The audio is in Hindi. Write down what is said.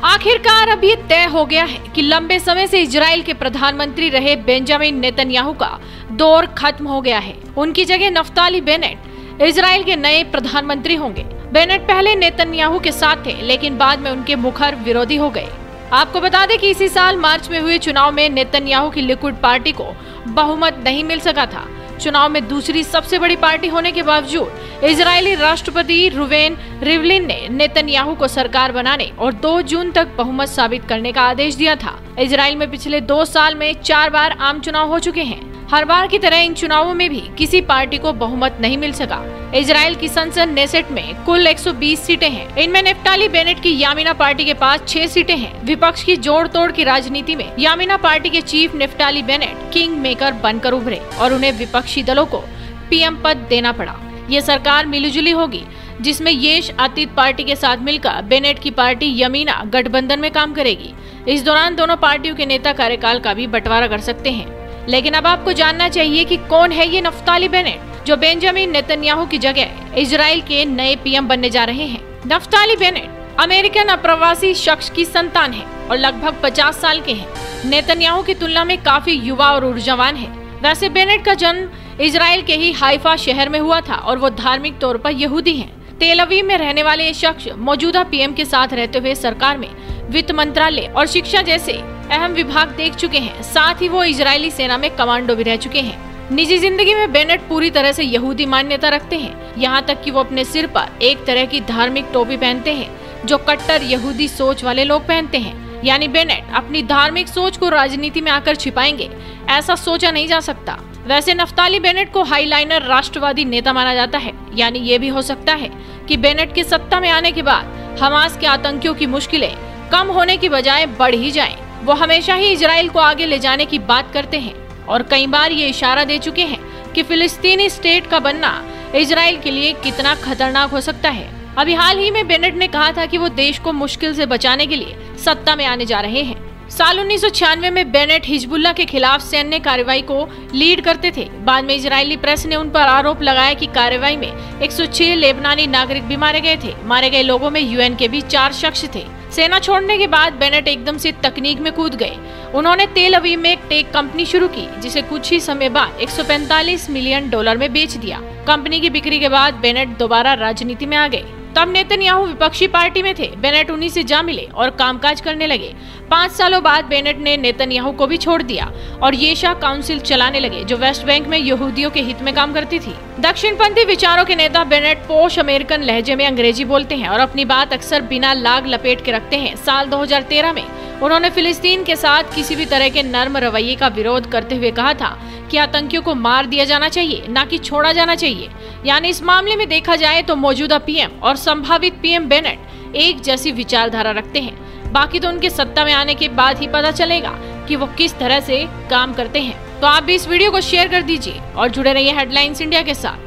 आखिरकार अब ये तय हो गया है कि लंबे समय से इजराइल के प्रधानमंत्री रहे बेंजामिन नेतन्याहू का दौर खत्म हो गया है। उनकी जगह नफ्ताली बेनेट इजराइल के नए प्रधानमंत्री होंगे। बेनेट पहले नेतन्याहू के साथ थे, लेकिन बाद में उनके मुखर विरोधी हो गए। आपको बता दें कि इसी साल मार्च में हुए चुनाव में नेतन्याहू की लिकुड पार्टी को बहुमत नहीं मिल सका था। चुनाव में दूसरी सबसे बड़ी पार्टी होने के बावजूद इजरायली राष्ट्रपति रुवेन रिवलिन ने नेतन्याहू को सरकार बनाने और 2 जून तक बहुमत साबित करने का आदेश दिया था। इजराइल में पिछले 2 साल में 4 बार आम चुनाव हो चुके हैं। हर बार की तरह इन चुनावों में भी किसी पार्टी को बहुमत नहीं मिल सका। इजराइल की संसद नेसेट में कुल 120 सीटें हैं। इनमें नफ्ताली बेनेट की यामिना पार्टी के पास 6 सीटें हैं। विपक्ष की जोड़ तोड़ की राजनीति में यामिना पार्टी के chief Naftali Bennett king maker बनकर उभरे और उन्हें विपक्षी दलों को पीएम पद देना पड़ा। ये सरकार मिलीजुली होगी, जिसमें येश अतीत पार्टी के साथ मिलकर बेनेट की पार्टी यमीना गठबंधन में काम करेगी। इस दौरान दोनों पार्टियों के नेता कार्यकाल का भी बंटवारा कर सकते हैं। लेकिन अब आपको जानना चाहिए कि कौन है ये नफ्ताली बेनेट, जो बेंजामिन नेतन्याहू की जगह इजराइल के नए पीएम बनने जा रहे हैं। नफ्ताली बेनेट अमेरिकन अप्रवासी शख्स की संतान है और लगभग 50 साल के हैं। नेतन्याहू की तुलना में काफी युवा और ऊर्जावान है। वैसे बेनेट का जन्म इजराइल के ही हाइफा शहर में हुआ था और वो धार्मिक तौर पर यहूदी हैं। तेल अवीव में रहने वाले ये शख्स मौजूदा पीएम के साथ रहते हुए सरकार में वित्त मंत्रालय और शिक्षा जैसे अहम विभाग देख चुके हैं। साथ ही वो इजरायली सेना में कमांडो भी रह चुके हैं। निजी जिंदगी में बेनेट पूरी तरह से यहूदी मान्यता रखते हैं। यहाँ तक कि वो अपने सिर पर एक तरह की धार्मिक टोपी पहनते हैं, जो कट्टर यहूदी सोच वाले लोग पहनते हैं। यानी बेनेट अपनी धार्मिक सोच को राजनीति में आकर छिपाएंगे, ऐसा सोचा नहीं जा सकता। वैसे नफ्ताली बेनेट को हाईलाइनर राष्ट्रवादी नेता माना जाता है। यानी ये भी हो सकता है कि बेनेट के सत्ता में आने के बाद हमास के आतंकियों की मुश्किलें कम होने की बजाय बढ़ ही जाएं। वो हमेशा ही इजराइल को आगे ले जाने की बात करते हैं और कई बार ये इशारा दे चुके हैं कि फिलिस्तीनी स्टेट का बनना इजराइल के लिए कितना खतरनाक हो सकता है। अभी हाल ही में बेनेट ने कहा था कि वो देश को मुश्किल से बचाने के लिए सत्ता में आने जा रहे हैं। साल 1996 में बेनेट हिजबुल्लाह के खिलाफ सैन्य कार्रवाई को लीड करते थे। बाद में इजरायली प्रेस ने उन पर आरोप लगाया कि कार्रवाई में 106 लेबनानी नागरिक भी मारे गए थे। मारे गए लोगों में यूएन के भी 4 शख्स थे। सेना छोड़ने के बाद बेनेट एकदम से तकनीक में कूद गए। उन्होंने तेल अवीव में एक टेक कंपनी शुरू की, जिसे कुछ ही समय बाद $145 मिलियन में बेच दिया। कंपनी की बिक्री के बाद बेनेट दोबारा राजनीति में आ गए। तब नेतन्याहू विपक्षी पार्टी में थे। बेनेट उन्हीं से जा मिले और कामकाज करने लगे। 5 सालों बाद बेनेट ने नेतन्याहू को भी छोड़ दिया और येशा काउंसिल चलाने लगे, जो वेस्ट बैंक में यहूदियों के हित में काम करती थी। दक्षिणपंथी विचारों के नेता बेनेट पोश अमेरिकन लहजे में अंग्रेजी बोलते हैं और अपनी बात अक्सर बिना लाग लपेट के रखते हैं। साल 2013 में उन्होंने फिलिस्तीन के साथ किसी भी तरह के नर्म रवैये का विरोध करते हुए कहा था कि आतंकियों को मार दिया जाना चाहिए, न कि छोड़ा जाना चाहिए। यानी इस मामले में देखा जाए तो मौजूदा पीएम और संभावित पीएम बेनेट एक जैसी विचारधारा रखते हैं। बाकी तो उनके सत्ता में आने के बाद ही पता चलेगा कि वो किस तरह से काम करते हैं। तो आप भी इस वीडियो को शेयर कर दीजिए और जुड़े रहिए हेडलाइंस इंडिया के साथ।